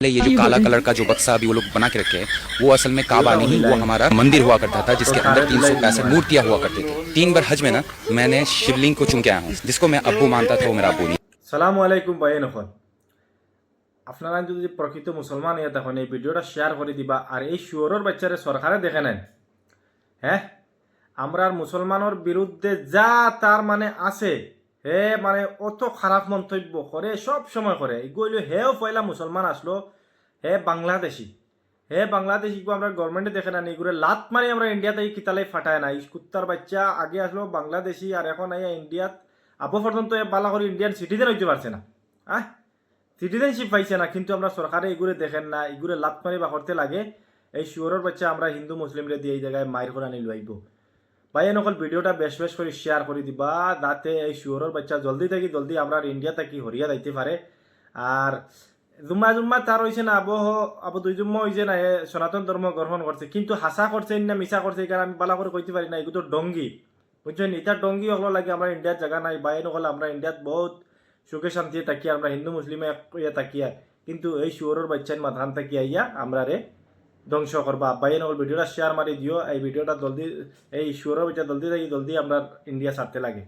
ये जो काला कलर का जो बक्सा अभी वो लोग बना के रखे हैं वो असल में काबा नहीं, वो हमारा मंदिर हुआ करता था जिसके अंदर 365 मूर्तियां हुआ करती थी। 3 बार हज में ना मैंने शिवलिंग को चुम के आया हूँ, जिसको मैं अब्बू मानता था वो मेरा अब्बू नहीं। সালামু আলাইকুম ভাই নখন আপনারা যদি প্রকৃত মুসলমান হয়ে তখন এই ভিডিওটা শেয়ার করে দিবা আর এই শুয়োরের বাচ্চারে সরকারে দেখে নেন। হ্যাঁ, আমরার মুসলমানের বিরুদ্ধে যা তার মানে আছে হে মানে অত খারাপ মন্তব্য করে সব সময় করে এগুলো হেও পয়লা মুসলমান আসলো হে বাংলাদেশি আমরা গভর্নমেন্টে দেখে না এগুলো লাত মারি আমরা ইন্ডিয়াতে কিতালাই ফাটায় না। এই কুত্তার বাচ্চা আগে আসলো বাংলাদেশি আর এখন ইন্ডিয়াত আবু পর্যন্ত বালা করে ইন্ডিয়ান সিটিজেন হইতে পারছে না, সিটিজেনশিপ পাইছে না, কিন্তু আমরা সরকারে এগুলো দেখেন না, এগুলো লাত মারি বা করতে লাগে। এই শুয়োরের বাচ্চা আমরা হিন্দু মুসলিমরে দিয়ে এই জায়গায় মায়ের করে আনি লইব। ভাই নকল ভিডিওটা বেশ বেশ করে শেয়ার করে দিবা যাতে এই শুয়োরের বাচ্চা জলদি আমরা ইন্ডিয়া থাকি হরিয়া যাইতে পারে। আর জুম্মা তার হয়েছে না আবু দুই জুম্মা হয়েছে না সনাতন ধর্ম গ্রহণ করছে, কিন্তু হাসা করছে না মিশা করছে কারণ আমি বালা করে কইতে পারি না। এগুলো ডঙ্গি বুঝছেন, ইটা ডঙ্গি হলো লাগে আমরা ইন্ডিয়ার জায়গা নাই। বাইরে হলে আমরা ইন্ডিয়াত বহুত সুখে শান্তিতে তাকিয়া আমরা হিন্দু মুসলিমে তাকিয়া, কিন্তু এই শুয়োরের বাচ্চার মাথান তাকিয়া ইয়া আমরা রে ধ্বংস করবা। বাইরে নকল ভিডিওটা শেয়ার মারি দিও। এই ভিডিওটা জলদি এই শুয়োরের বাচ্চা জলদি আমরা ইন্ডিয়া ছাড়তে লাগে।